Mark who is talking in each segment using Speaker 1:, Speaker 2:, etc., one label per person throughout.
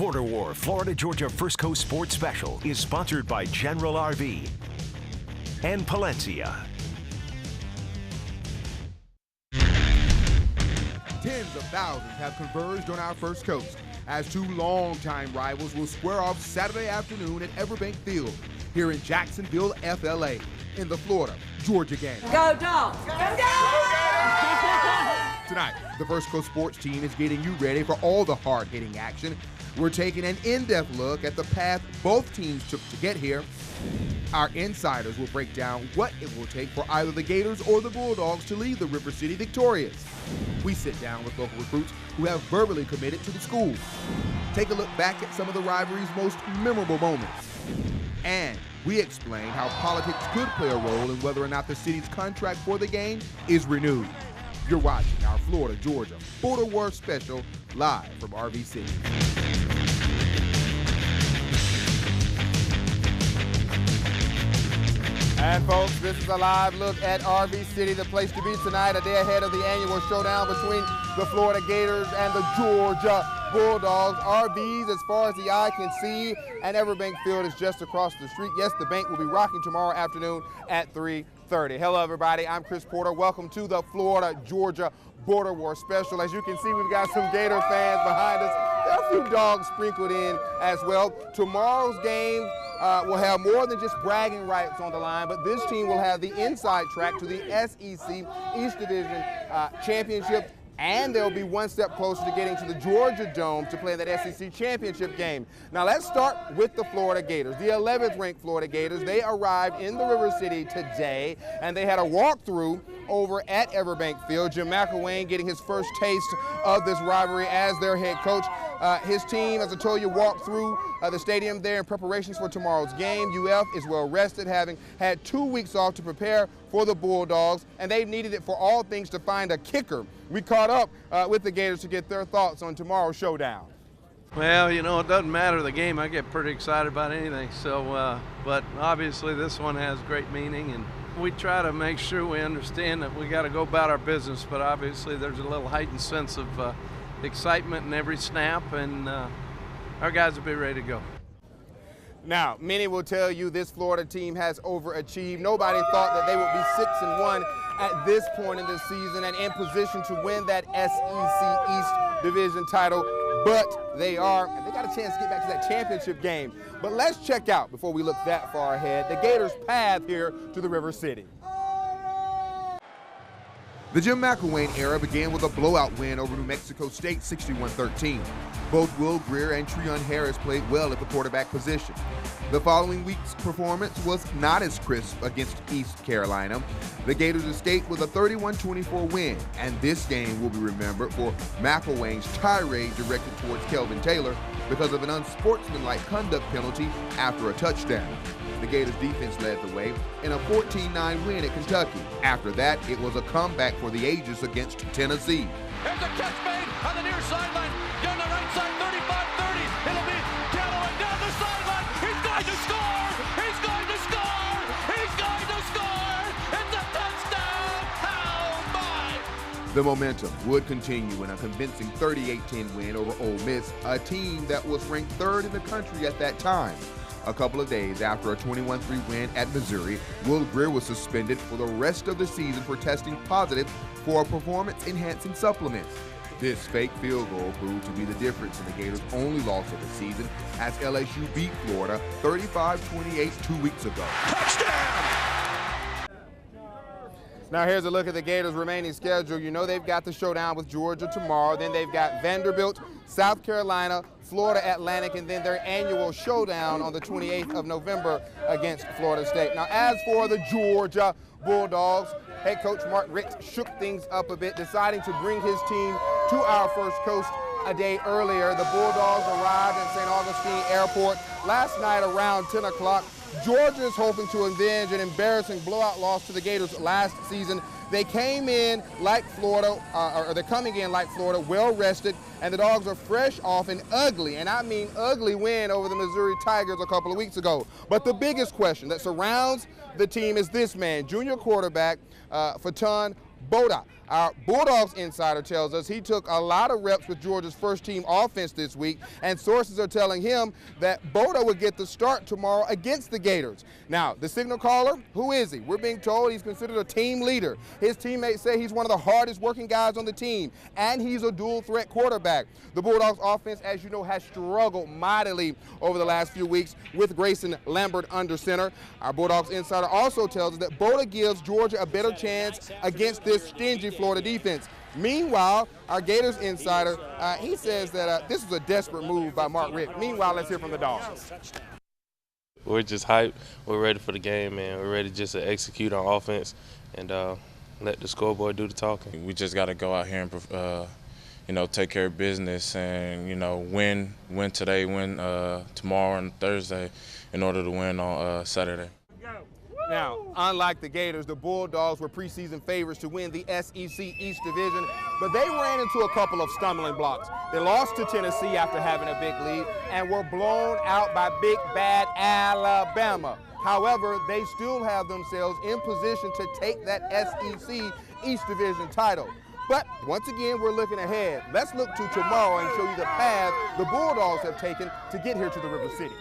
Speaker 1: Border War Florida-Georgia First Coast Sports Special is sponsored by General RV and Palencia.
Speaker 2: Tens of thousands have converged on our First Coast as two longtime rivals will square off Saturday afternoon at Everbank Field here in Jacksonville, FLA, in the Florida-Georgia game.
Speaker 3: Go Dogs! Go Dogs!
Speaker 2: Tonight, the First Coast Sports team is getting you ready for all the hard-hitting action. We're taking an in-depth look at the path both teams took to get here. Our insiders will break down what it will take for either the Gators or the Bulldogs to leave the River City victorious. We sit down with local recruits who have verbally committed to the school. Take a look back at some of the rivalry's most memorable moments. And we explain how politics could play a role in whether or not the city's contract for the game is renewed. You're watching our Florida-Georgia Border War Special live from RV City. And folks, this is a live look at RV City, the place to be tonight, a day ahead of the annual showdown between the Florida Gators and the Georgia Bulldogs. RVs as far as the eye can see, and Everbank Field is just across the street. Yes, the bank will be rocking tomorrow afternoon at 3:30. Hello, everybody. I'm Chris Porter. Welcome to the Florida-Georgia Border War Special. As you can see, we've got some Gator fans behind us. There are a few dogs sprinkled in as well. Tomorrow's game will have more than just bragging rights on the line, but this team will have the inside track to the SEC East Division Championship, and they'll be one step closer to getting to the Georgia Dome to play in that SEC Championship game. Now let's start with the Florida Gators. The 11th ranked Florida Gators, they arrived in the River City today, and they had a walkthrough over at Everbank Field. Jim McElwain getting his first taste of this rivalry as their head coach. His team, as I told you, walked through the stadium there in preparations for tomorrow's game. UF is well rested, having had 2 weeks off to prepare for the Bulldogs, and they needed it for all things to find a kicker. We caught up with the Gators to get their thoughts on tomorrow's showdown.
Speaker 4: Well, you know, it doesn't matter the game. I get pretty excited about anything. So, but obviously this one has great meaning, and we try to make sure we understand that we got to go about our business. But obviously there's a little heightened sense of excitement in every snap, and our guys will be ready to go.
Speaker 2: Now, many will tell you this Florida team has overachieved. Nobody thought that they would be 6-1 at this point in the season and in position to win that SEC East Division title, but they are, and they got a chance to get back to that championship game. But let's check out, before we look that far ahead, the Gators' path here to the River City. The Jim McElwain era began with a blowout win over New Mexico State, 61-13. Both Will Greer and Treon Harris played well at the quarterback position. The following week's performance was not as crisp against East Carolina. The Gators escaped with a 31-24 win, and this game will be remembered for McElwain's tirade directed towards Kelvin Taylor because of an unsportsmanlike conduct penalty after a touchdown. The Gators defense led the way in a 14-9 win at Kentucky. After that, it was a comeback for the ages against Tennessee.
Speaker 5: There's a catch made on the near sideline. Down the right side, 35-30. It'll be Callaway down the sideline. He's going to score! He's going to score! He's going to score! It's a touchdown! How my!
Speaker 2: The momentum would continue in a convincing 38-10 win over Ole Miss, a team that was ranked third in the country at that time. A couple of days after a 21-3 win at Missouri, Will Greer was suspended for the rest of the season for testing positive for a performance-enhancing supplement. This fake field goal proved to be the difference in the Gators' only loss of the season as LSU beat Florida 35-28 2 weeks ago.
Speaker 5: Touchdown!
Speaker 2: Now here's a look at the Gators' remaining schedule. You know they've got the showdown with Georgia tomorrow. Then they've got Vanderbilt, South Carolina, Florida Atlantic, and then their annual showdown on the 28th of November against Florida State. Now as for the Georgia Bulldogs, head coach Mark Richt shook things up a bit, deciding to bring his team to our First Coast a day earlier. The Bulldogs arrived at St. Augustine Airport last night around 10 o'clock. Georgia is hoping to avenge an embarrassing blowout loss to the Gators last season. They came in like Florida, or they're coming in like Florida, well rested, and the Dogs are fresh off an ugly, and I mean ugly, win over the Missouri Tigers a couple of weeks ago. But the biggest question that surrounds the team is this man, junior quarterback Faton Boda. Our Bulldogs insider tells us he took a lot of reps with Georgia's first-team offense this week, and sources are telling him that Boda would get the start tomorrow against the Gators. Now, the signal caller, who is he? We're being told he's considered a team leader. His teammates say he's one of the hardest working guys on the team, and he's a dual-threat quarterback. The Bulldogs offense, as you know, has struggled mightily over the last few weeks with Grayson Lambert under center. Our Bulldogs insider also tells us that Boda gives Georgia a better chance against this stingy Florida defense. Meanwhile, our Gators insider, he says that this was a desperate move by Mark Richt. Meanwhile, let's hear from the Dogs.
Speaker 6: We're just hyped. We're ready for the game, man. We're ready just to execute on offense and let the scoreboard do the talking.
Speaker 7: We just got to go out here and, take care of business and, win today, win tomorrow and Thursday in order to win on Saturday.
Speaker 2: Now, unlike the Gators, the Bulldogs were preseason favorites to win the SEC East Division, but they ran into a couple of stumbling blocks. They lost to Tennessee after having a big lead and were blown out by big bad Alabama. However, they still have themselves in position to take that SEC East Division title. But once again, we're looking ahead. Let's look to tomorrow and show you the path the Bulldogs have taken to get here to the River City.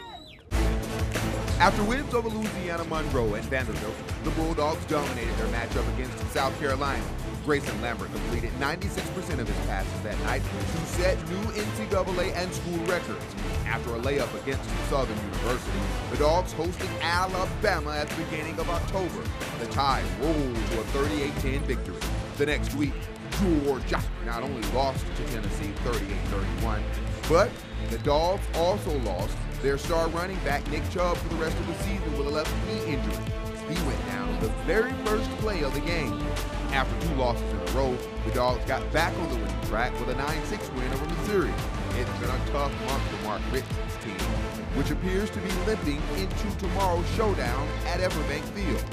Speaker 2: After wins over Louisiana Monroe and Vanderbilt, the Bulldogs dominated their matchup against South Carolina. Grayson Lambert completed 96% of his passes that night to set new NCAA and school records. After a layup against Southern University, the Dogs hosted Alabama at the beginning of October. The Tide rolled to a 38-10 victory. The next week, Georgia not only lost to Tennessee 38-31, but the Dogs also lost their star running back Nick Chubb for the rest of the season with a left knee injury. He went down the very first play of the game. After 2 losses in a row, the Dogs got back on the winning track with a 9-6 win over Missouri. It's been a tough month for Mark Richt's team, which appears to be limping into tomorrow's showdown at Everbank Field.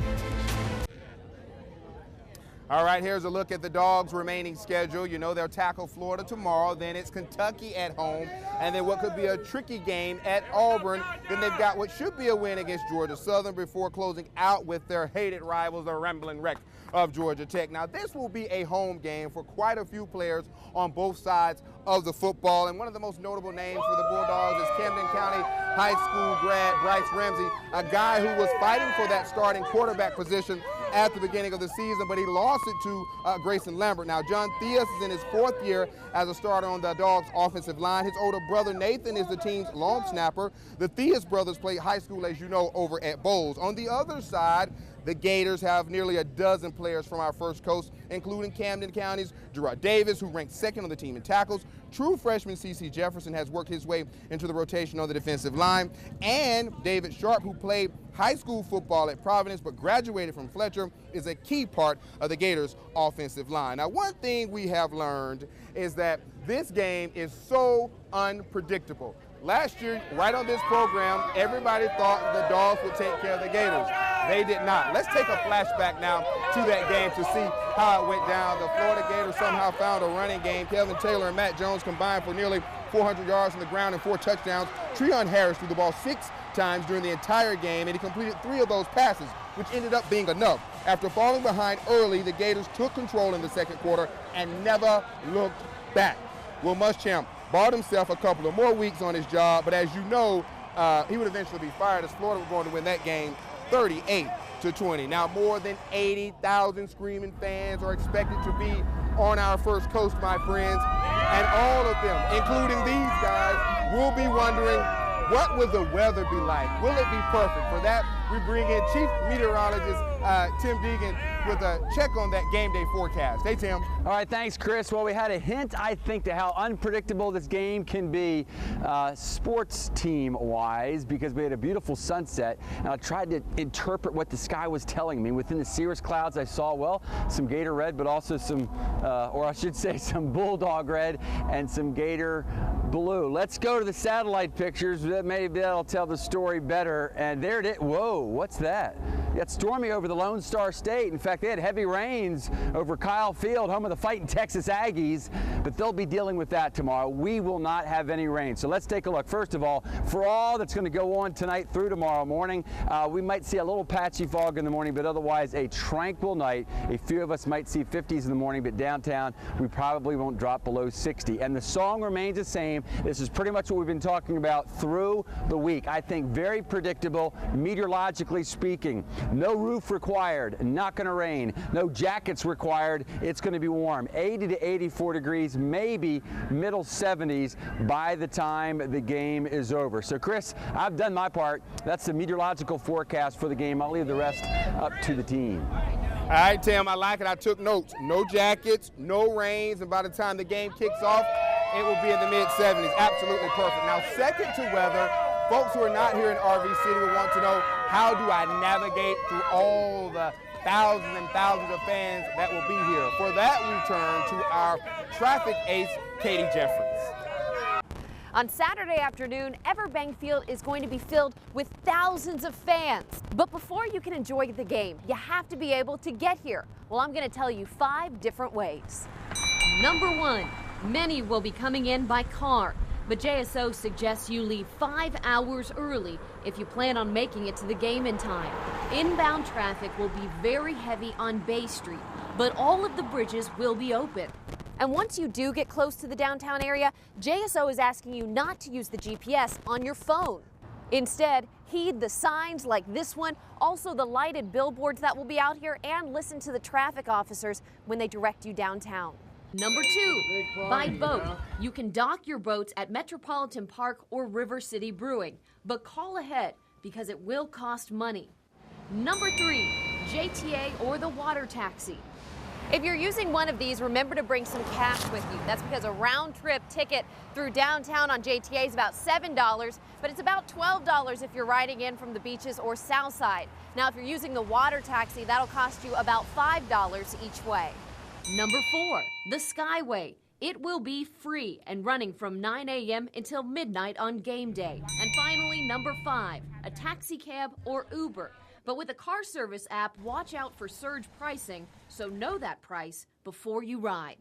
Speaker 2: All right, here's a look at the Dogs' remaining schedule. You know they'll tackle Florida tomorrow, then it's Kentucky at home, and then what could be a tricky game at Auburn. Then they've got what should be a win against Georgia Southern before closing out with their hated rivals, the Rambling Wreck of Georgia Tech. Now, this will be a home game for quite a few players on both sides of the football, and one of the most notable names for the Bulldogs is Camden County High School grad Bryce Ramsey, a guy who was fighting for that starting quarterback position at the beginning of the season, but he lost it to Grayson Lambert. Now, John Theus is in his 4th year as a starter on the Dogs' offensive line. His older brother, Nathan, is the team's long snapper. The Theus brothers played high school, as you know, over at Bowles. On the other side, the Gators have nearly a dozen players from our First Coast, including Camden County's Gerard Davis, who ranked 2nd on the team in tackles. True freshman C.C. Jefferson has worked his way into the rotation on the defensive line. And David Sharp, who played high school football at Providence but graduated from Fletcher, is a key part of the Gators' offensive line. Now, one thing we have learned is that this game is so unpredictable. Last year, right on this program, everybody thought the Dogs would take care of the Gators. They did not. Let's take a flashback now to that game to see how it went down. The Florida Gators somehow found a running game. Kelvin Taylor and Matt Jones combined for nearly 400 yards on the ground and 4 touchdowns. Treon Harris threw the ball 6 times during the entire game, and he completed 3 of those passes, which ended up being enough. After falling behind early, the Gators took control in the second quarter and never looked back. Will Muschamp bought himself a couple of more weeks on his job, but as you know, he would eventually be fired as Florida was going to win that game 38-20. Now, more than 80,000 screaming fans are expected to be on our First Coast, my friends, and all of them, including these guys, will be wondering, what will the weather be like? Will it be perfect? For that, we bring in Chief Meteorologist Tim Deegan with a check on that game day forecast. Hey, Tim.
Speaker 8: All right, thanks, Chris. Well, we had a hint, I think, to how unpredictable this game can be sports team-wise, because we had a beautiful sunset, and I tried to interpret what the sky was telling me. Within the cirrus clouds, I saw, well, some Gator red, but also some, or I should say some Bulldog red and some Gator blue. Let's go to the satellite pictures. Maybe that'll tell the story better. And there it is. Whoa, what's that? It's stormy over the Lone Star State. In fact, they had heavy rains over Kyle Field, home of the fighting Texas Aggies, but they'll be dealing with that tomorrow. We will not have any rain. So let's take a look. First of all, for all that's going to go on tonight through tomorrow morning, we might see a little patchy fog in the morning, but otherwise a tranquil night. A few of us might see 50s in the morning, but downtown we probably won't drop below 60. And the song remains the same. This is pretty much what we've been talking about through the week. I think very predictable, meteorologically speaking. No roof required, not going to rain. No jackets required, it's going to be warm. 80 to 84 degrees, maybe middle 70s by the time the game is over. So Chris, I've done my part. That's the meteorological forecast for the game. I'll leave the rest up to the team.
Speaker 2: All right, Tim, I like it. I took notes. No jackets, no rains, and by the time the game kicks off, it will be in the mid-70s. Absolutely perfect. Now, second to weather, folks who are not here in RV City will want to know, how do I navigate through all the thousands and thousands of fans that will be here? For that, we turn to our traffic ace, Katie Jeffries.
Speaker 9: On Saturday afternoon, Everbank Field is going to be filled with thousands of fans. But before you can enjoy the game, you have to be able to get here. Well, I'm going to tell you 5 different ways. Number 1, many will be coming in by car, but JSO suggests you leave 5 hours early if you plan on making it to the game in time. Inbound traffic will be very heavy on Bay Street, but all of the bridges will be open. And once you do get close to the downtown area, JSO is asking you not to use the GPS on your phone. Instead, heed the signs like this one, also the lighted billboards that will be out here, and listen to the traffic officers when they direct you downtown. Number 2, by boat. You can dock your boats at Metropolitan Park or River City Brewing, but call ahead because it will cost money. Number 3, JTA or the water taxi. If you're using one of these, remember to bring some cash with you. That's because a round-trip ticket through downtown on JTA is about $7, but it's about $12 if you're riding in from the beaches or south side. Now, if you're using the water taxi, that'll cost you about $5 each way. Number 4, the Skyway. It will be free and running from 9 a.m. until midnight on game day. And finally, number 5, a taxi cab or Uber. But with the car service app, watch out for surge pricing, so know that price before you ride.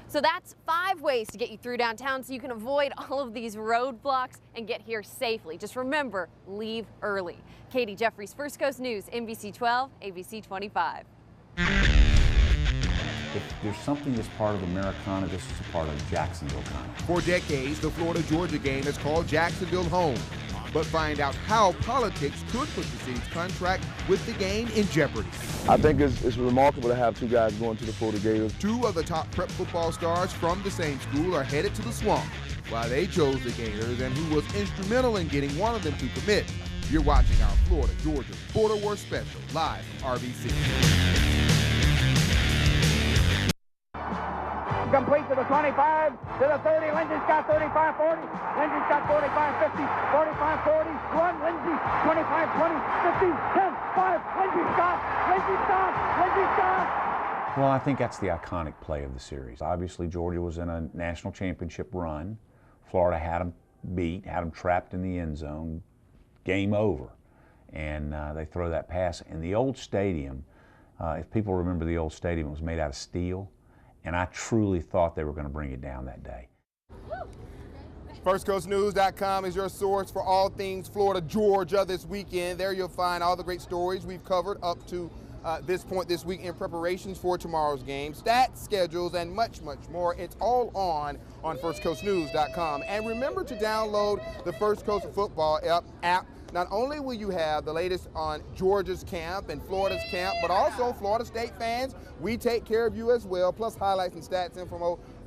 Speaker 9: So that's 5 ways to get you through downtown so you can avoid all of these roadblocks and get here safely. Just remember, leave early. Katie Jeffries, First Coast News, NBC 12, ABC 25.
Speaker 10: If there's something that's part of Americana, this is a part of Jacksonville Kind.
Speaker 2: For decades, the Florida-Georgia game has called Jacksonville home. But find out how politics could put the city's contract with the game in jeopardy.
Speaker 11: I think it's remarkable to have 2 guys going to the Florida Gators.
Speaker 2: 2 of the top prep football stars from the same school are headed to the Swamp, while they chose the Gators, and who was instrumental in getting one of them to commit. You're watching our Florida-Georgia Border War Special, live from RVC.
Speaker 12: Complete to the 25, to the 30, Lindsey's got 35, 40, Lindsey's got 45, 50, 45, 40, run, Lindsey, 25, 20, 50, 10, 5, Lindsey's got, Lindsey's got, Lindsey's got.
Speaker 10: Well, I think that's the iconic play of the series. Obviously, Georgia was in a national championship run. Florida had them beat, had them trapped in the end zone, game over. And they throw that pass. And the old stadium, if people remember the old stadium, it was made out of steel. And I truly thought they were going to bring it down that day.
Speaker 2: FirstCoastNews.com is your source for all things Florida, Georgia this weekend. There you'll find all the great stories we've covered up to this point this week in preparations for tomorrow's game, stats, schedules, and much, much more. It's all on FirstCoastNews.com. And remember to download the First Coast Football app. Not only will you have the latest on Georgia's camp and Florida's camp, but also Florida State fans, we take care of you as well, plus highlights and stats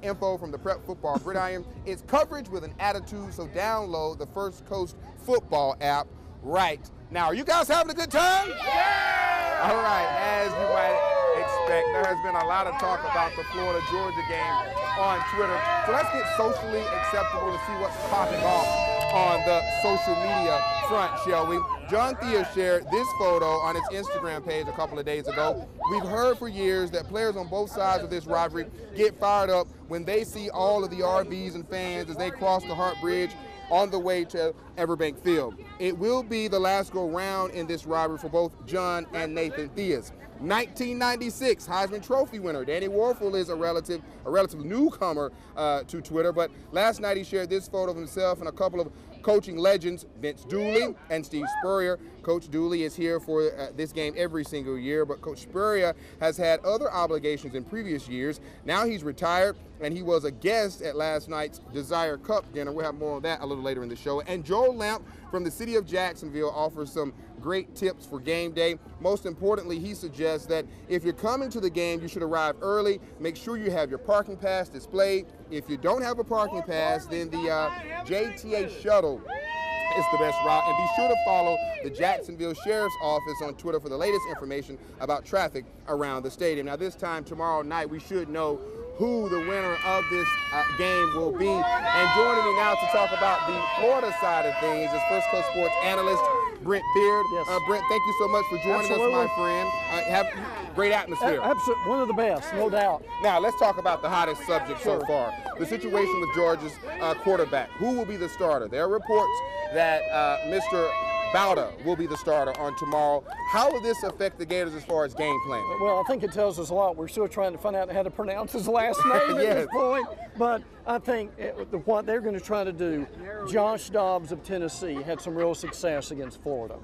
Speaker 2: info from the Prep Football Gridiron. It's coverage with an attitude, so download the First Coast Football app right now. Are you guys having a good time? Yeah! All right, as you might expect, there has been a lot of talk about the Florida-Georgia game on Twitter. So let's get socially acceptable to see what's popping off on the social media front, shall we? John Thea shared this photo on his Instagram page a couple of days ago. We've heard for years that players on both sides of this rivalry get fired up when they see all of the RVs and fans as they cross the Hart Bridge on the way to Everbank Field. It will be the last go round in this rivalry for both John and Nathan Theus. 1996 Heisman Trophy winner Danny Warfel is a relative newcomer to Twitter, but last night he shared this photo of himself and a couple of coaching legends, Vince Dooley and Steve Spurrier. Coach Dooley is here for this game every single year, but Coach Spurrier has had other obligations in previous years. Now he's retired, and he was a guest at last night's Desire Cup dinner. We'll have more on that a little later in the show. And Joel Lamp from the city of Jacksonville offers some great tips for game day. Most importantly, he suggests that if you're coming to the game, you should arrive early. Make sure you have your parking pass displayed. If you don't have a parking pass, then the JTA shuttle is the best route. And be sure to follow the Jacksonville Sheriff's Office on Twitter for the latest information about traffic around the stadium. Now, this time tomorrow night, we should know who the winner of this game will be. And joining me now to talk about the Florida side of things is First Coast Sports analyst Brent Beard.
Speaker 13: Yes.
Speaker 2: Brent, thank you so much for joining us, my friend. Have great atmosphere.
Speaker 13: Absolutely, one of the best, no doubt.
Speaker 2: Now, let's talk about the hottest subject so far, the situation with Georgia's quarterback. Who will be the starter? There are reports that Mr. Bauta will be the starter on tomorrow. How will this affect the Gators as far as game plan?
Speaker 13: Well, I think it tells us a lot. We're still trying to find out how to pronounce his last name at this point. But I think what they're going to try to do, Josh Dobbs of Tennessee had some real success against Florida.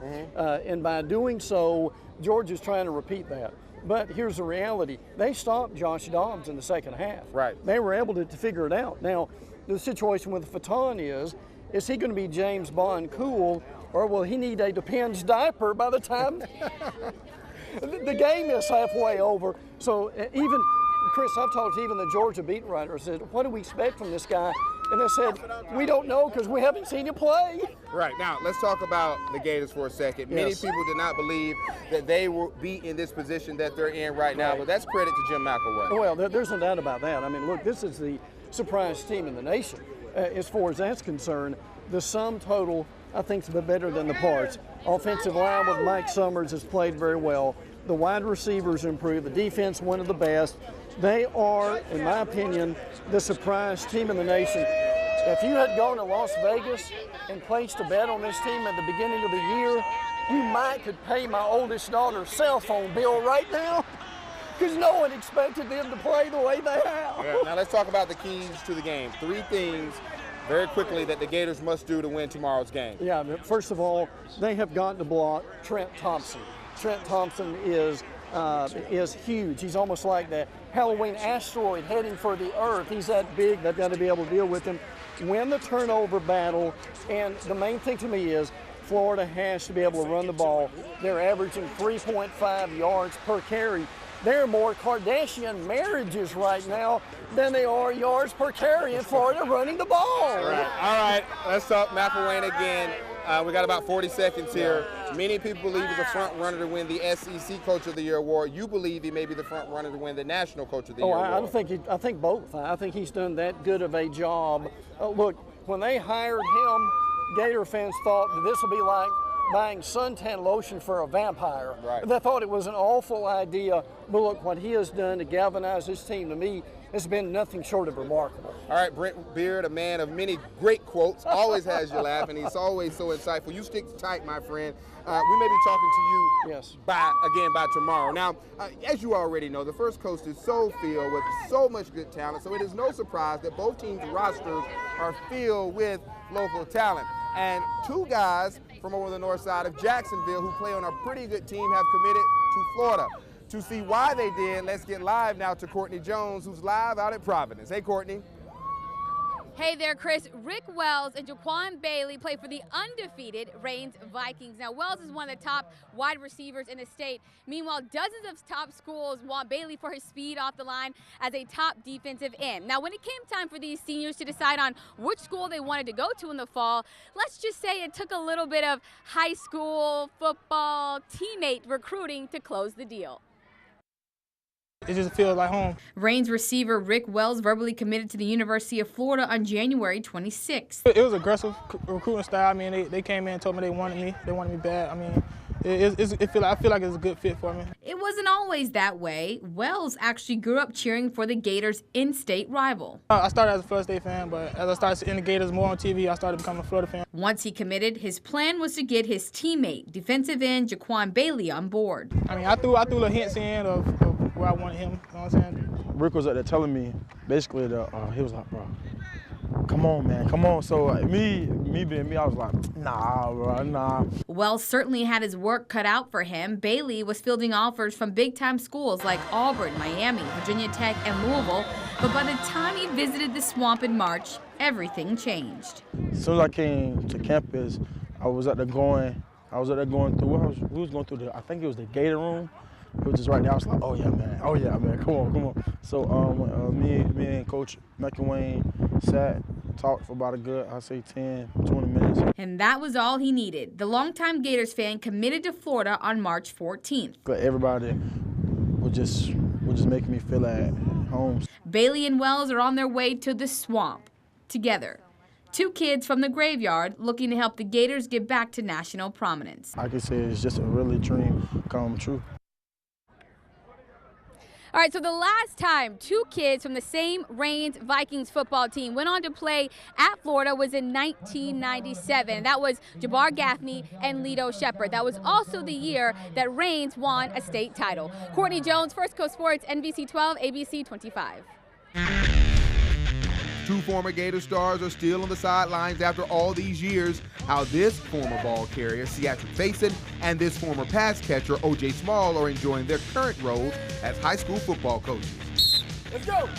Speaker 13: And by doing so, Georgia's trying to repeat that. But here's the reality. They stopped Josh Dobbs in the second half.
Speaker 2: Right.
Speaker 13: They were able to figure it out. Now, the situation with Fatan is he going to be James Bond cool, or will he need a Depends diaper by the time the game is halfway over? So even, Chris, I've talked to even the Georgia beat writers, said, what do we expect from this guy? And they said, we don't know because we haven't seen him play.
Speaker 2: Right. Now, let's talk about the Gators for a second. Many people did not believe that they will be in this position that they're in right now, but that's credit to Jim McElwain.
Speaker 13: Well, there's no doubt about that. I mean, look, this is the surprise team in the nation. As far as that's concerned, the sum total, I think, is a bit better than the parts. Offensive line with Mike Summers has played very well. The wide receivers improved. The defense, one of the best. They are, in my opinion, the surprise team in the nation. If you had gone to Las Vegas and placed a bet on this team at the beginning of the year, you might could pay my oldest daughter's cell phone bill right now, because no one expected them to play the way they have.
Speaker 2: Yeah. Now let's talk about the keys to the game. 3 things very quickly that the Gators must do to win tomorrow's game.
Speaker 13: Yeah, first of all, they have got to block Trent Thompson. Trent Thompson is huge. He's almost like the Halloween asteroid heading for the earth. He's that big. They've got to be able to deal with him. Win the turnover battle, and the main thing to me is Florida has to be able to run the ball. They're averaging 3.5 yards per carry. There are more Kardashian marriages right now than they are yards per carry in Florida running the ball.
Speaker 2: All right. Let's talk McElwain again. We got about 40 seconds here. Many people believe he's a front runner to win the SEC Coach of the Year award. You believe he may be the front runner to win the National Coach of the Year award.
Speaker 13: I think both. I think he's done that good of a job. Look, when they hired him, Gator fans thought that this would be like buying suntan lotion for a vampire.
Speaker 2: Right.
Speaker 13: They thought it was an awful idea, but look, what he has done to galvanize this team, to me, has been nothing short of remarkable.
Speaker 2: All right, Brent Beard, a man of many great quotes, always has you laughing. He's always so insightful. You stick tight, my friend. We may be talking to you by tomorrow. Now, as you already know, the First Coast is so filled with so much good talent, so it is no surprise that both teams' rosters are filled with local talent. And 2 guys from over the north side of Jacksonville who play on a pretty good team have committed to Florida. To see why they did, let's get live now to Courtney Jones, who's live out at Providence. Hey, Courtney.
Speaker 14: Hey there, Chris. Rick Wells and Jaquan Bailey play for the undefeated Reigns Vikings. Now, Wells is one of the top wide receivers in the state. Meanwhile, dozens of top schools want Bailey for his speed off the line as a top defensive end. Now, when it came time for these seniors to decide on which school they wanted to go to in the fall, let's just say it took a little bit of high school football teammate recruiting to close the deal.
Speaker 15: It just feels like home.
Speaker 14: Reigns receiver Rick Wells verbally committed to the University of Florida on January 26th.
Speaker 15: It was aggressive recruiting style. I mean, they came in and told me they wanted me. They wanted me bad. I mean, I feel like it's a good fit for me.
Speaker 14: It wasn't always that way. Wells actually grew up cheering for the Gators' in-state rival.
Speaker 15: I started as a Florida State fan, but as I started seeing the Gators more on TV, I started becoming a Florida fan.
Speaker 14: Once he committed, his plan was to get his teammate, defensive end Jaquan Bailey, on board.
Speaker 15: I mean, I threw little hints in of where I wanted him. You know what I'm saying?
Speaker 11: Rick was up there telling me, basically, he was like, bro, come on, man, come on. So me being me, I was like, nah, bro, nah.
Speaker 14: Wells certainly had his work cut out for him. Bailey was fielding offers from big-time schools like Auburn, Miami, Virginia Tech, and Louisville. But by the time he visited the Swamp in March, everything changed.
Speaker 11: As soon as I came to campus, I was up there going through, we was going through I think it was the Gator room. It was just right there. I was like, oh yeah, man, come on. So me and Coach McElwain sat, talked for about a good, I'd say 10, 20 minutes.
Speaker 14: And that was all he needed. The longtime Gators fan committed to Florida on March 14th.
Speaker 11: But everybody was just making me feel at home.
Speaker 14: Bailey and Wells are on their way to the Swamp together. Two kids from the graveyard looking to help the Gators get back to national prominence.
Speaker 11: I can say it's just a really dream come true.
Speaker 14: All right, so the last time two kids from the same Reigns Vikings football team went on to play at Florida was in 1997. That was Jabbar Gaffney and Lito Shepherd. That was also the year that Reigns won a state title. Courtney Jones, First Coast Sports, NBC 12, ABC 25.
Speaker 2: Two former Gator stars are still on the sidelines after all these years. How this former ball carrier, Seatrick Faison, and this former pass catcher, O.J. Small, are enjoying their current roles as high school football coaches.
Speaker 12: Let's go!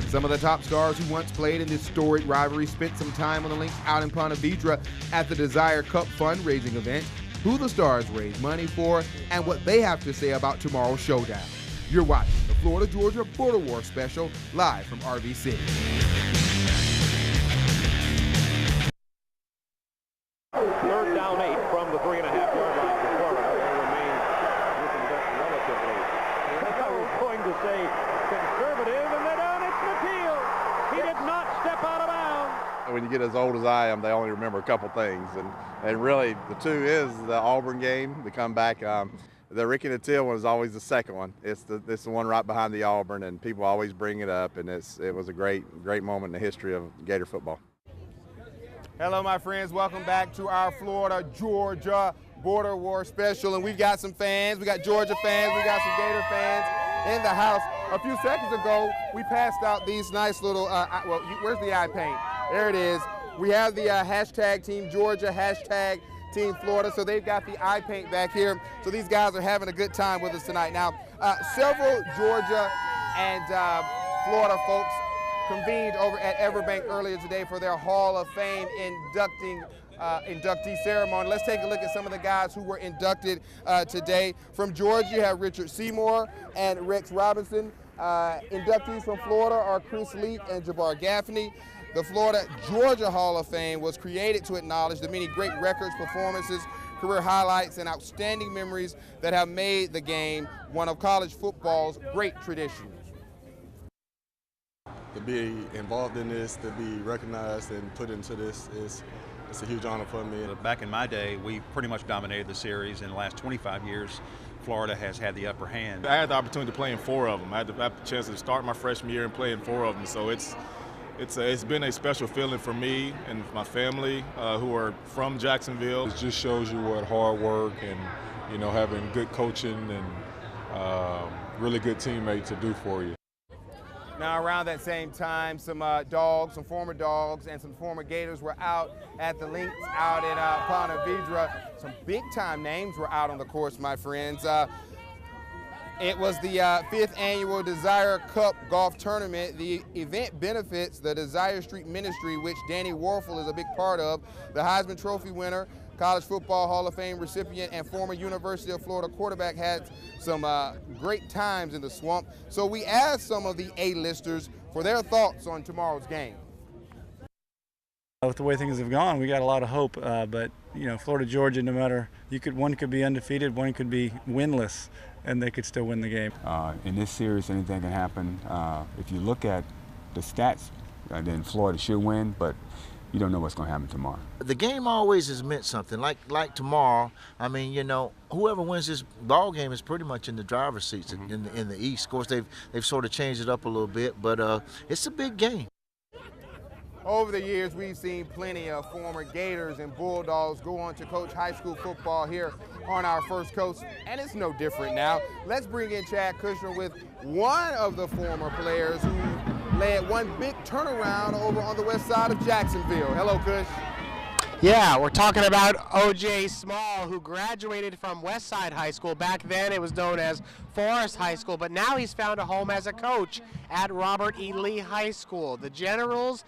Speaker 2: Some of the top stars who once played in this storied rivalry spent some time on the links out in Ponte Vedra at the Desire Cup fundraising event, who the stars raised money for, and what they have to say about tomorrow's showdown. You're watching the Florida-Georgia Border War Special, live from RV City.
Speaker 16: Third down 8 from the 3.5-yard line for Florida. They remain within that relatively. I was going to say conservative, and they don't. It's McKeel. He did not step out of bounds.
Speaker 17: When you get as old as I am, they only remember a couple things, and really the two is the Auburn game, the comeback. The Ricky Nattil one is always the second one. It's the one right behind the Auburn, and people always bring it up, and it was a great moment in the history of Gator football.
Speaker 2: Hello, my friends. Welcome back to our Florida-Georgia Border War Special, and we've got some fans. We got Georgia fans. We got some Gator fans in the house. A few seconds ago, we passed out these nice little, where's the eye paint? There it is. We have the hashtag Team Georgia, hashtag Team Florida, so they've got the eye paint back here. So these guys are having a good time with us tonight. Now, several Georgia and Florida folks convened over at Everbank earlier today for their Hall of Fame inductee ceremony. Let's take a look at some of the guys who were inducted today. From Georgia, you have Richard Seymour and Rex Robinson. Inductees from Florida are Chris Leak and Jabbar Gaffney. The Florida-Georgia Hall of Fame was created to acknowledge the many great records, performances, career highlights, and outstanding memories that have made the game one of college football's great traditions.
Speaker 18: To be involved in this, to be recognized and put into this it's a huge honor for me.
Speaker 19: Back in my day, we pretty much dominated the series. In the last 25 years, Florida has had the upper hand.
Speaker 20: I had the opportunity to play in 4 of them. I had the chance to start my freshman year and play in 4 of them. So it's been a special feeling for me and my family who are from Jacksonville.
Speaker 21: It just shows you what hard work and having good coaching and really good teammates to do for you.
Speaker 2: Now, around that same time, some former Dogs, and some former Gators were out at the links out in Ponte Vedra. Some big-time names were out on the course, my friends. It was the 5th annual Desire Cup golf tournament. The event benefits the Desire Street Ministry, which Danny Warfel is a big part of. The Heisman Trophy winner, College Football Hall of Fame recipient, and former University of Florida quarterback had some great times in the Swamp. So we asked some of the A-listers for their thoughts on tomorrow's game.
Speaker 22: With the way things have gone, we got a lot of hope, but Florida, Georgia, no matter, one could be undefeated, one could be winless, and they could still win the game.
Speaker 23: In this series, anything can happen. If you look at the stats, then Florida should win, but you don't know what's going to happen tomorrow.
Speaker 1: The game always has meant something. Like tomorrow, I mean, you know, whoever wins this ball game is pretty much in the driver's seats in the East. Of course, they've sort of changed it up a little bit, but it's a big game.
Speaker 2: Over the years, we've seen plenty of former Gators and Bulldogs go on to coach high school football here on our First Coast, and it's no different now. Let's bring in Chad Kushner with one of the former players who led one big turnaround over on the west side of Jacksonville. Hello, Kush.
Speaker 3: Yeah, we're talking about O.J. Small, who graduated from Westside High School. Back then it was known as Forest High School, but now he's found a home as a coach at Robert E. Lee High School. The Generals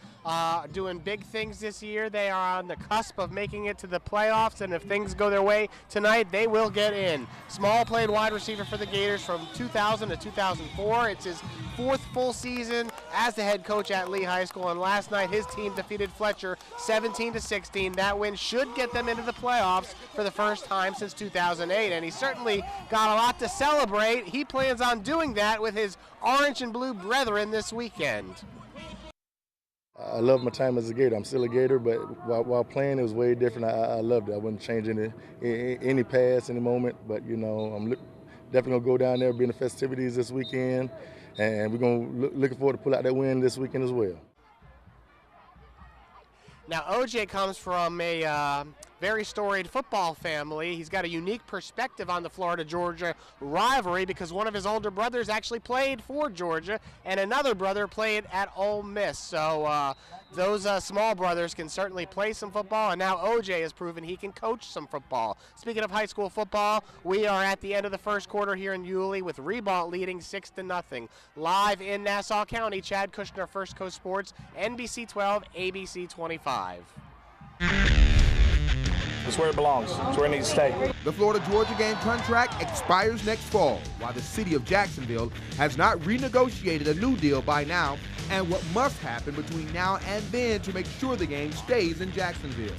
Speaker 3: doing big things this year. They are on the cusp of making it to the playoffs, and if things go their way tonight, they will get in. Small played wide receiver for the Gators from 2000 to 2004. It's his fourth full season as the head coach at Lee High School, and last night his team defeated Fletcher 17-16. That win should get them into the playoffs for the first time since 2008, and he certainly got a lot to celebrate. He plans on doing that with his orange and blue brethren this weekend.
Speaker 11: I love my time as a Gator. I'm still a Gator, but while playing, it was way different. I loved it. I wouldn't change any pass, any moment, but, you know, I'm definitely going to go down there, be in the festivities this weekend, and we're going to looking forward to pull out that win this weekend as well.
Speaker 3: Now, O.J. comes from a very storied football family. He's got a unique perspective on the Florida-Georgia rivalry because one of his older brothers actually played for Georgia and another brother played at Ole Miss. So those small brothers can certainly play some football, and now O.J. has proven he can coach some football. Speaking of high school football, we are at the end of the first quarter here in Yulee with Ribault leading 6-0. Live in Nassau County, Chad Kushner, First Coast Sports, NBC 12, ABC 25.
Speaker 4: It's where it belongs. It's where it needs to stay.
Speaker 2: The Florida-Georgia game contract expires next fall, while the city of Jacksonville has not renegotiated a new deal by now, and what must happen between now and then to make sure the game stays in Jacksonville.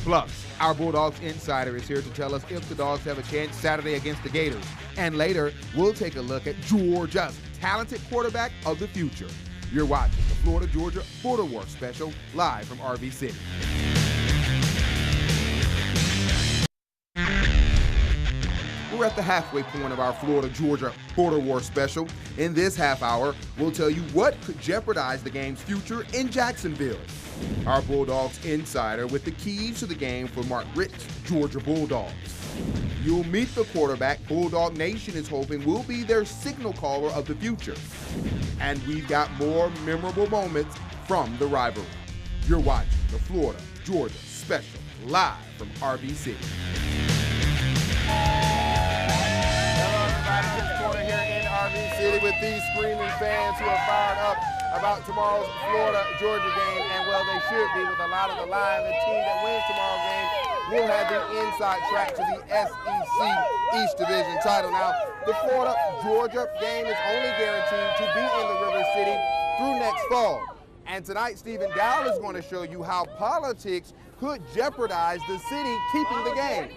Speaker 2: Plus, our Bulldogs insider is here to tell us if the Dogs have a chance Saturday against the Gators. And later, we'll take a look at Georgia's talented quarterback of the future. You're watching the Florida-Georgia Border War Special live from RV City. We're at the halfway point of our Florida-Georgia Border War Special. In this half hour, we'll tell you what could jeopardize the game's future in Jacksonville. Our Bulldogs insider with the keys to the game for Mark Ritt's Georgia Bulldogs. You'll meet the quarterback Bulldog Nation is hoping will be their signal caller of the future. And we've got more memorable moments from the rivalry. You're watching the Florida-Georgia Special live from RV City. Here in RV City with these screaming fans who are fired up about tomorrow's Florida-Georgia game, and well, they should be with a lot of the line. The team that wins tomorrow's game will have the inside track to the SEC East Division title. Now, the Florida-Georgia game is only guaranteed to be in the River City through next fall. And tonight, Stephen Dowell is going to show you how politics could jeopardize the city keeping the game.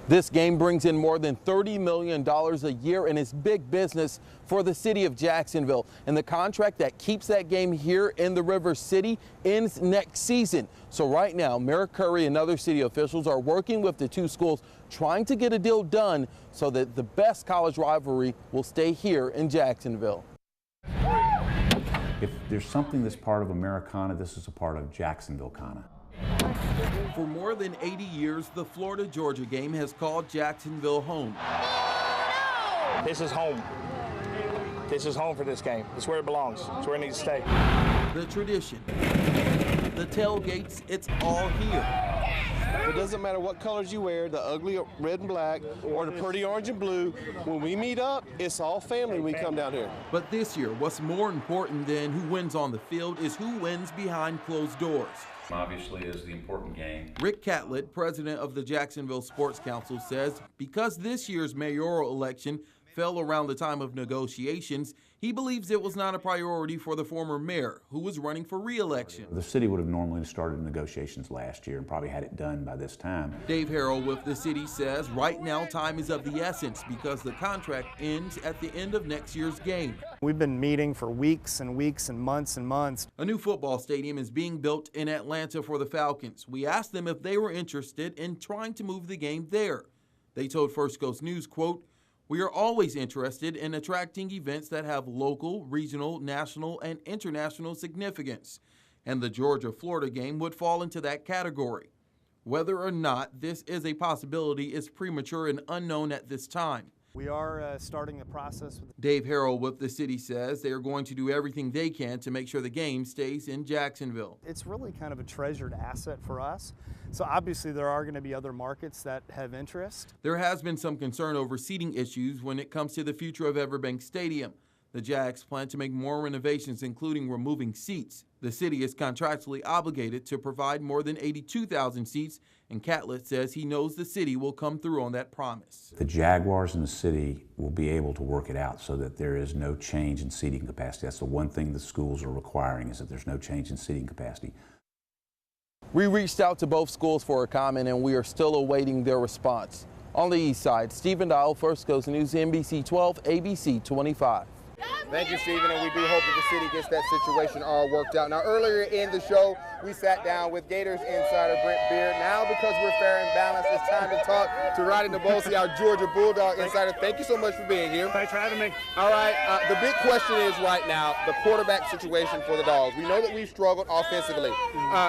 Speaker 24: This game brings in more than $30 million a year and is big business for the city of Jacksonville. And the contract that keeps that game here in the River City ends next season. So right now, Mayor Curry and other city officials are working with the two schools trying to get a deal done so that the best college rivalry will stay here in Jacksonville.
Speaker 10: If there's something that's part of Americana, this is a part of Jacksonville-kana.
Speaker 25: For more than 80 years, the Florida-Georgia game has called Jacksonville home.
Speaker 4: This is home. This is home for this game. It's where it belongs. It's where it needs to stay.
Speaker 25: The tradition, the tailgates, it's all here.
Speaker 26: It doesn't matter what colors you wear, the ugly red and black or the pretty orange and blue. When we meet up, it's all family when we come down here.
Speaker 25: But this year, what's more important than who wins on the field is who wins behind closed doors.
Speaker 10: Obviously is the important game.
Speaker 25: Rick Catlett, president of the Jacksonville Sports Council, says because this year's mayoral election fell around the time of negotiations, He believes it was not a priority for the former mayor, who was running for re-election.
Speaker 10: The city would have normally started negotiations last year and probably had it done by this time.
Speaker 25: Dave Harrell with the city says right now time is of the essence because the contract ends at the end of next year's game.
Speaker 5: We've been meeting for weeks and weeks and months and months.
Speaker 25: A new football stadium is being built in Atlanta for the Falcons. We asked them if they were interested in trying to move the game there. They told First Coast News, quote, "We are always interested in attracting events that have local, regional, national, and international significance, and the Georgia-Florida game would fall into that category. Whether or not this is a possibility is premature and unknown at this time."
Speaker 5: We are starting the process.
Speaker 25: Dave Harrell with the city says they are going to do everything they can to make sure the game stays in Jacksonville.
Speaker 5: It's really kind of a treasured asset for us. So obviously there are going to be other markets that have interest.
Speaker 25: There has been some concern over seating issues when it comes to the future of Everbank Stadium. The Jags plan to make more renovations, including removing seats. The city is contractually obligated to provide more than 82,000 seats, and Catlett says he knows the city will come through on that promise.
Speaker 10: The Jaguars and the city will be able to work it out so that there is no change in seating capacity. That's the one thing the schools are requiring, is that there's no change in seating capacity.
Speaker 24: We reached out to both schools for a comment, and we are still awaiting their response. On the east side, Stephen Dial, First Coast News, NBC 12, ABC 25.
Speaker 2: Thank you, Stephen, and we do hope that the city gets that situation all worked out. Now, earlier in the show, we sat down with Gators insider Brent Beard. Now, because we're fair and balanced, it's time to talk to Roddy Nabosi, our Georgia Bulldog insider. Thank you so much for being here.
Speaker 15: Thanks for having me.
Speaker 2: All right, the big question is right now, the quarterback situation for the Dogs. We know that we've struggled offensively.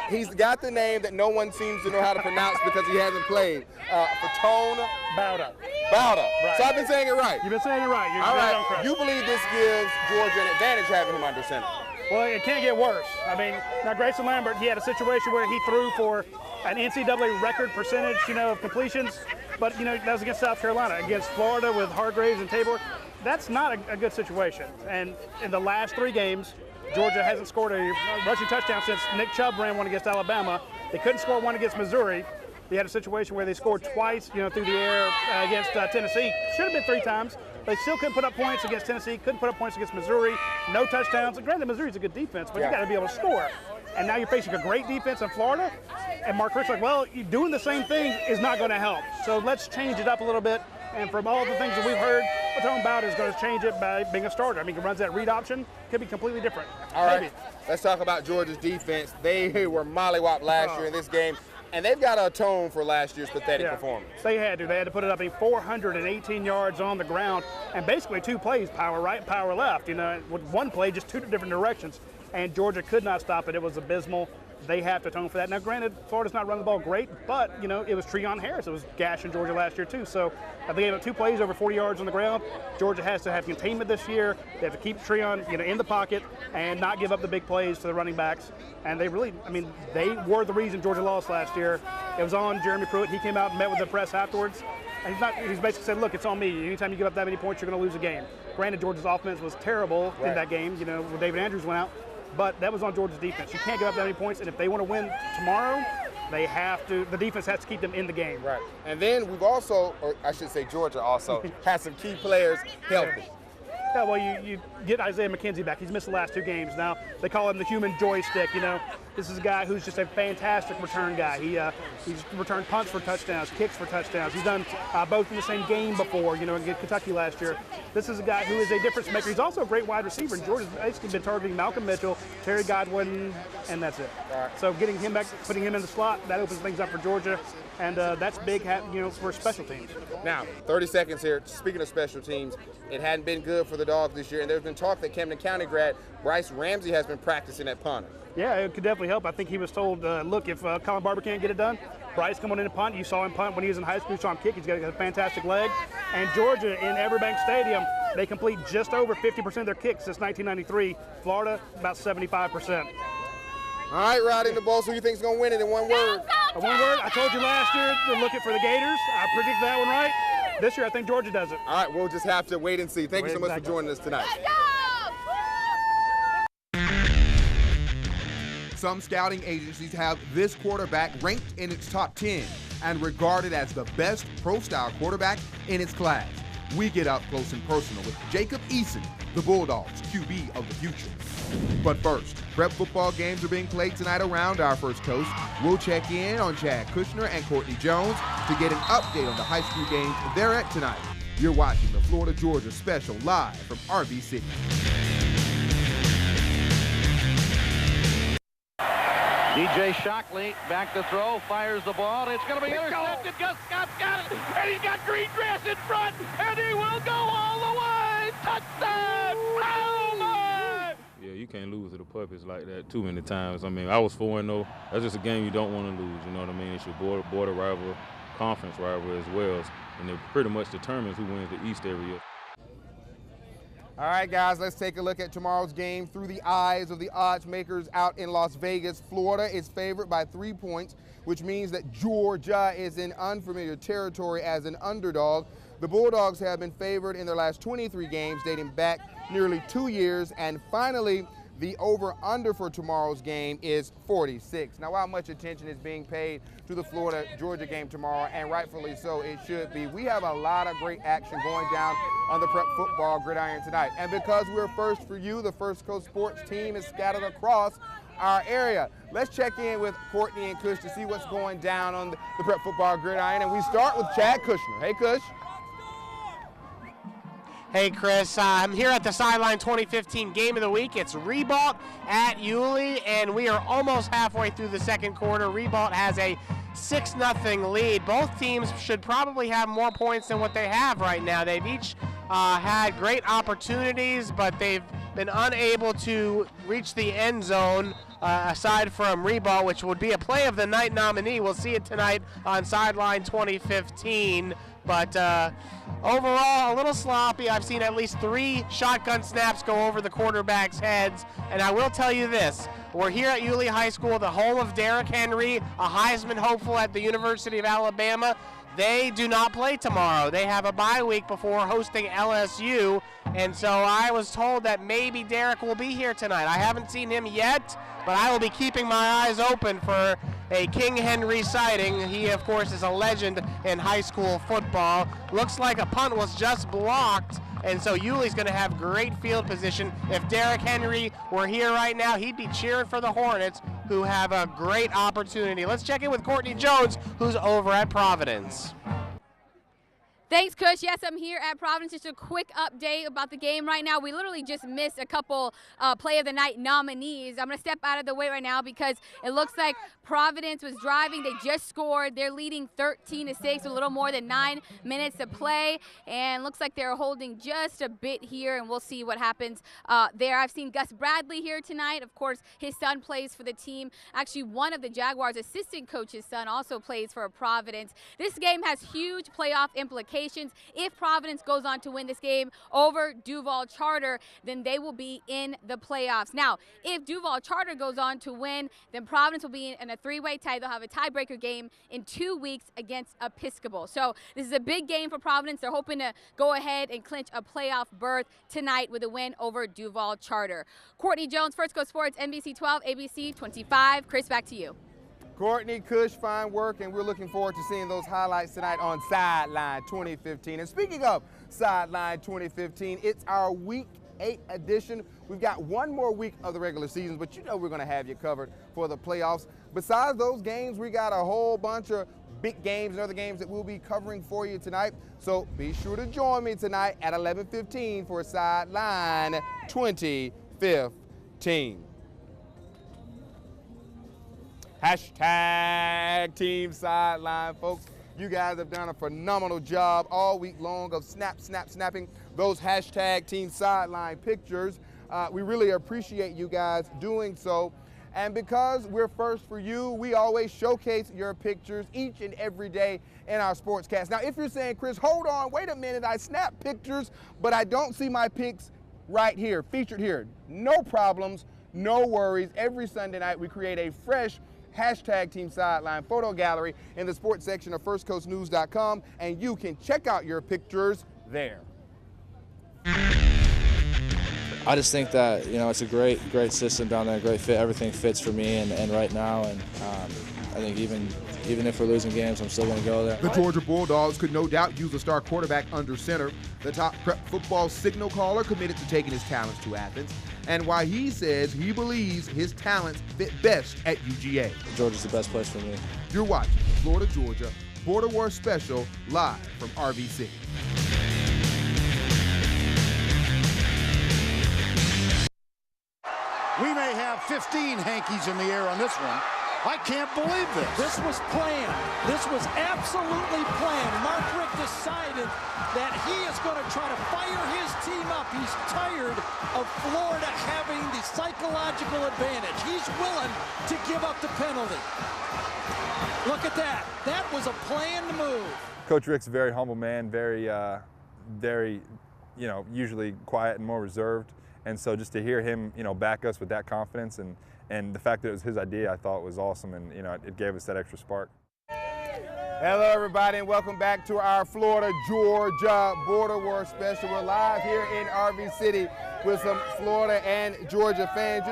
Speaker 2: He's got the name that no one seems to know how to pronounce because he hasn't played. Fatone
Speaker 15: Bauda.
Speaker 2: Right. So I've been saying it right.
Speaker 15: You've been saying it right. You're
Speaker 2: all
Speaker 15: right
Speaker 2: right.
Speaker 15: on crest.
Speaker 2: You believe this gives Georgia an advantage having him under center?
Speaker 15: Well, it can't get worse. I mean, now Grayson Lambert, he had a situation where he threw for an NCAA record percentage, of completions, but, that was against South Carolina. Against Florida with Hargraves and Tabor, that's not a good situation. And in the last 3 games, Georgia hasn't scored a rushing touchdown since Nick Chubb ran one against Alabama. They couldn't score one against Missouri. They had a situation where they scored twice, through the air against Tennessee. Should have been 3 times. They still couldn't put up points against Tennessee, couldn't put up points against Missouri. No touchdowns. Granted, Missouri's a good defense, but you got to be able to score. And now you're facing a great defense in Florida. And Mark Richt's like, well, you doing the same thing is not going to help. So let's change it up a little bit. And from all the things that we've heard, Fatone Bauda is going to change it by being a starter. I mean, he runs that read option, could be completely different.
Speaker 2: All right, let's talk about Georgia's defense. They were mollywopped last year in this game. And they've got to atone for last year's pathetic performance.
Speaker 15: They had to. They had to put it up 418 yards on the ground and basically 2 plays, power right, power left. With one play, just 2 different directions. And Georgia could not stop it. It was abysmal. They have to atone for that. Now, granted, Florida's not running the ball great, but, it was Treon Harris. It was gashing Georgia last year, too. So they gave up 2 plays over 40 yards on the ground. Georgia has to have containment this year. They have to keep Treon, in the pocket and not give up the big plays to the running backs. And they really, they were the reason Georgia lost last year. It was on Jeremy Pruitt. He came out and met with the press afterwards. And he's basically said, look, it's on me. Anytime you give up that many points, you're going to lose a game. Granted, Georgia's offense was terrible in that game, when David Andrews went out. But that was on Georgia's defense. You can't give up that many points, and if they want to win tomorrow, they have to. The defense has to keep them in the game.
Speaker 2: Right. And then we've also, or I should say Georgia also, has some key players healthy.
Speaker 15: Yeah, well, you get Isaiah McKenzie back. He's missed the last 2 games. Now, they call him the human joystick, This is a guy who's just a fantastic return guy. He's returned punts for touchdowns, kicks for touchdowns. He's done both in the same game before, against Kentucky last year. This is a guy who is a difference maker. He's also a great wide receiver. And Georgia's basically been targeting Malcolm Mitchell, Terry Godwin, and that's it.
Speaker 2: Right.
Speaker 15: So getting him back, putting him in the slot, that opens things up for Georgia. And that's big, for special teams.
Speaker 2: Now, 30 seconds here. Speaking of special teams, it hadn't been good for the Dogs this year, and there's been talk that Camden County grad Bryce Ramsey has been practicing at punter.
Speaker 15: Yeah, it could definitely help. I think he was told, look, if Colin Barber can't get it done, Bryce come on in and punt. You saw him punt when he was in high school. You saw him kick. He's got a fantastic leg. And Georgia in Everbank Stadium, they complete just over 50% of their kicks since 1993. Florida, about 75%.
Speaker 2: All right, Roddy Nabosi, who you think is going to win it in one word?
Speaker 15: One word. I told you last year to look it for the Gators. I predicted that one right. This year, I think Georgia does it.
Speaker 2: All right, we'll just have to wait and see. Thank you so much for joining us tonight. Some scouting agencies have this quarterback ranked in its top 10 and regarded as the best pro-style quarterback in its class. We get up close and personal with Jacob Eason, the Bulldogs QB of the future. But first, prep football games are being played tonight around our First Coast. We'll check in on Chad Kushner and Courtney Jones to get an update on the high school games they're at tonight. You're watching the Florida-Georgia Special live from RV City.
Speaker 16: DJ Shockley back to throw, fires the ball, and it's going to be intercepted. Gus Scott's got it, and he's got green grass in front, and he will go all the way. Touchdown! Oh, my!
Speaker 6: Yeah, you can't lose to the Puppies like that too many times. I mean, I was 4-0. That's just a game you don't want to lose, you know what I mean? It's your border rival, conference rival as well, and it pretty much determines who wins the East every year.
Speaker 2: All right, guys, let's take a look at tomorrow's game through the eyes of the odds makers out in Las Vegas. Florida is favored by 3 points, which means that Georgia is in unfamiliar territory as an underdog. The Bulldogs have been favored in their last 23 games, dating back nearly 2 years. And finally, the over-under for tomorrow's game is 46. Now, while much attention is being paid to the Florida-Georgia game tomorrow, and rightfully so it should be, we have a lot of great action going down on the prep football gridiron tonight. And because we're first for you, the First Coast Sports team is scattered across our area. Let's check in with Courtney and Kush to see what's going down on the prep football gridiron. And we start with Chad Kushner. Hey, Kush.
Speaker 3: Hey, Chris, I'm here at the Sideline 2015 Game of the Week. It's Ribault at Yulee, and we are almost halfway through the second quarter. Ribault has a 6-0 lead. Both teams should probably have more points than what they have right now. They've each had great opportunities, but they've been unable to reach the end zone aside from Ribault, which would be a play of the night nominee. We'll see it tonight on Sideline 2015. But overall, a little sloppy. I've seen at least 3 shotgun snaps go over the quarterbacks' heads. And I will tell you this, we're here at Yulee High School, the home of Derrick Henry, a Heisman hopeful at the University of Alabama. They do not play tomorrow. They have a bye week before hosting LSU. And so I was told that maybe Derrick will be here tonight. I haven't seen him yet, but I will be keeping my eyes open for a King Henry sighting. He, of course, is a legend in high school football. Looks like a punt was just blocked, and so Yulee's going to have great field position. If Derrick Henry were here right now, he'd be cheering for the Hornets, who have a great opportunity. Let's check in with Courtney Jones, who's over at Providence.
Speaker 7: Thanks, Kush. Yes, I'm here at Providence. Just a quick update about the game right now. We literally just missed a couple play of the night nominees. I'm going to step out of the way right now because it looks like Providence was driving. They just scored. They're leading 13-6, a little more than 9 minutes to play. And looks like they're holding just a bit here, and we'll see what happens there. I've seen Gus Bradley here tonight. Of course, his son plays for the team. Actually, one of the Jaguars' assistant coach's son also plays for Providence. This game has huge playoff implications. If Providence goes on to win this game over Duval Charter, then they will be in the playoffs. Now, if Duval Charter goes on to win, then Providence will be in a 3-way tie. They'll have a tiebreaker game in 2 weeks against Episcopal. So this is a big game for Providence. They're hoping to go ahead and clinch a playoff berth tonight with a win over Duval Charter. Courtney Jones, First Coast Sports, NBC 12, ABC 25. Chris, back to you.
Speaker 2: Courtney, Kush, fine work, and we're looking forward to seeing those highlights tonight on Sideline 2015. And speaking of Sideline 2015, it's our Week 8 edition. We've got one more week of the regular season, but you know we're going to have you covered for the playoffs. Besides those games, we got a whole bunch of big games and other games that we'll be covering for you tonight. So be sure to join me tonight at 11:15 for Sideline 2015. Hashtag Team Sideline, folks. You guys have done a phenomenal job all week long of snapping those hashtag Team Sideline pictures. We really appreciate you guys doing so. And because we're first for you, we always showcase your pictures each and every day in our sportscast. Now, if you're saying, Chris, hold on, wait a minute, I snap pictures, but I don't see my pics right here, featured here. No problems, no worries. Every Sunday night, we create a fresh hashtag Team Sideline photo gallery in the sports section of firstcoastnews.com, and you can check out your pictures there.
Speaker 8: I just think that, you know, it's a great system down there, great fit. Everything fits for me and right now, and I think even if we're losing games, I'm still going to go there.
Speaker 2: The Georgia Bulldogs could no doubt use a star quarterback under center. The top prep football signal caller committed to taking his talents to Athens, and why he says he believes his talents fit best at UGA.
Speaker 8: Georgia's the best place for me.
Speaker 2: You're watching Florida, Georgia, Border War Special, live from RV City.
Speaker 9: We may have 15 hankies in the air on this one. I can't believe this.
Speaker 12: This was planned. This was absolutely planned. Mark Richt decided that he is going to try to fire his team up. He's tired of Florida having the psychological advantage. He's willing to give up the penalty. Look at that. That was a planned move.
Speaker 13: Coach Richt's a very humble man, very, usually quiet and more reserved. And so just to hear him, back us with that confidence and the fact that it was his idea, I thought was awesome, and it gave us that extra spark.
Speaker 2: Hello, everybody, and welcome back to our Florida, Georgia Border War Special. We're live here in RV City with some Florida and Georgia fans.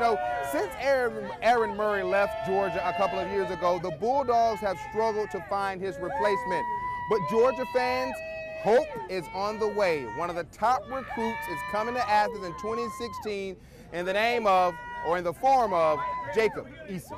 Speaker 2: Since Aaron Murray left Georgia a couple of years ago, the Bulldogs have struggled to find his replacement. But Georgia fans, hope is on the way. One of the top recruits is coming to Athens in 2016 in the name of, or in the form of, Jacob Eason.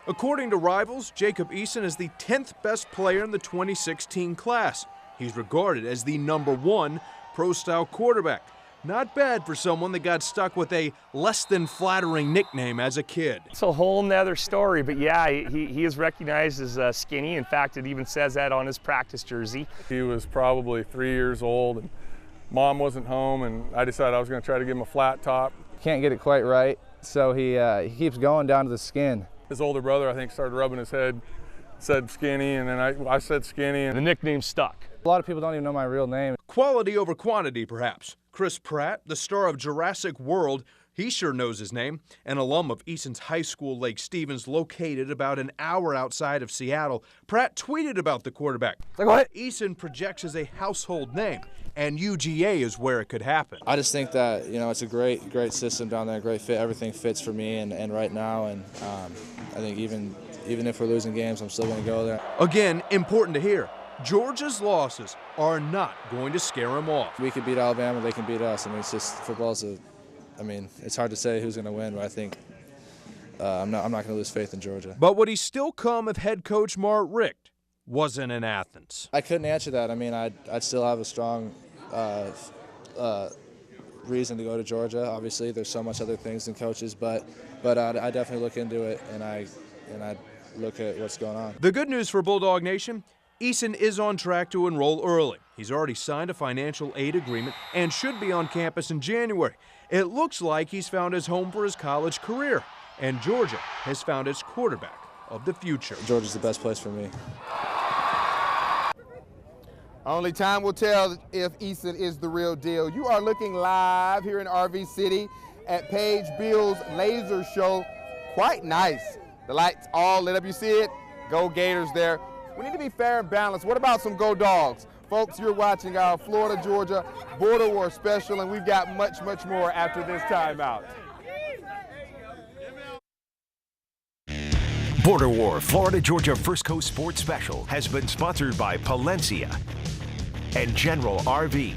Speaker 14: According to Rivals, Jacob Eason is the 10th best player in the 2016 class. He's regarded as the #1 pro-style quarterback. Not bad for someone that got stuck with a less than flattering nickname as a kid.
Speaker 17: It's a whole nother story, but yeah, he is recognized as skinny. In fact, it even says that on his practice jersey.
Speaker 21: He was probably 3 years old, and Mom wasn't home, and I decided I was going to try to give him a flat top.
Speaker 18: Can't get it quite right, so he keeps going down to the skin.
Speaker 21: His older brother, I think, started rubbing his head, said skinny, and then I said skinny, and
Speaker 17: the nickname stuck.
Speaker 18: A lot of people don't even know my real name.
Speaker 14: Quality over quantity, perhaps. Chris Pratt, the star of Jurassic World, he sure knows his name. An alum of Eason's high school, Lake Stevens, located about an hour outside of Seattle. Pratt tweeted about the quarterback.
Speaker 18: Like what?
Speaker 14: Eason projects as a household name, and UGA is where it could happen.
Speaker 8: I just think that, it's a great system down there, great fit. Everything fits for me and right now, and I think even if we're losing games, I'm still going to go there.
Speaker 14: Again, important to hear. Georgia's losses are not going to scare him off.
Speaker 8: We could beat Alabama, they can beat us. It's just football's it's hard to say who's going to win, but I think I'm not going to lose faith in Georgia.
Speaker 14: But would he still come if head coach Mark Richt wasn't in Athens?
Speaker 8: I couldn't answer that. I'd still have a strong reason to go to Georgia. Obviously, there's so much other things than coaches, but I definitely look into it, and I look at what's going on.
Speaker 14: The good news for Bulldog Nation, Eason is on track to enroll early. He's already signed a financial aid agreement and should be on campus in January. It looks like he's found his home for his college career, and Georgia has found its quarterback of the future.
Speaker 8: Georgia's the best place for me.
Speaker 2: Only time will tell if Eason is the real deal. You are looking live here in RV City at Paige Bill's Laser Show. Quite nice. The lights all lit up. You see it? Go Gators there. We need to be fair and balanced. What about some Go Dogs? Folks, you're watching our Florida, Georgia Border War Special, and we've got much, much more after this timeout.
Speaker 27: Border War Florida, Georgia First Coast Sports Special has been sponsored by Palencia and General RV.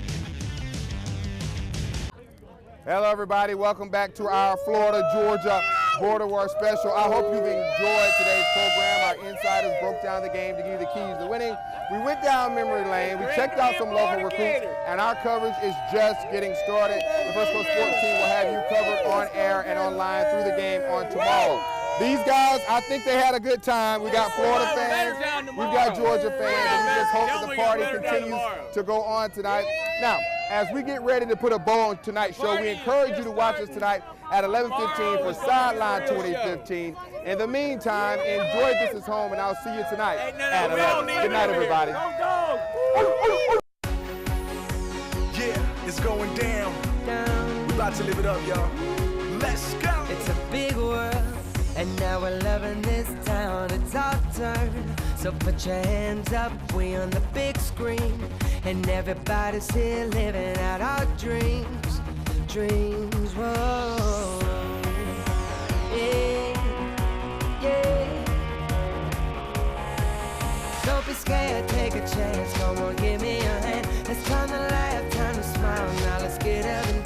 Speaker 2: Hello, everybody. Welcome back to our Florida, Georgia Border War Special. I hope you've enjoyed today's program. Our insiders broke down the game to give you the keys to winning. We went down memory lane. We checked out some local recruits, and our coverage is just getting started. The First Coast Sports team will have you covered on air and online through the game on tomorrow. These guys, I think they had a good time. We got Florida fans, we've got Georgia fans, and we just hope that the party continues to go on tonight. Now, as we get ready to put a bow on tonight's show, we encourage you to watch us tonight at 11:15 for Sideline 2015. In the meantime, enjoy This Is Home, and I'll see you tonight at 11. Good night, everybody.
Speaker 28: Yeah, it's going down. We about to live it up, y'all. Let's go.
Speaker 29: It's a big world, and now we're loving this town. It's our turn, so put your hands up. We on the big screen, and everybody's here living out our dreams. Dreams, whoa. Yeah, yeah. be scared, take a chance. Come on, give me a hand. It's time to laugh, time to smile. Now let's get up and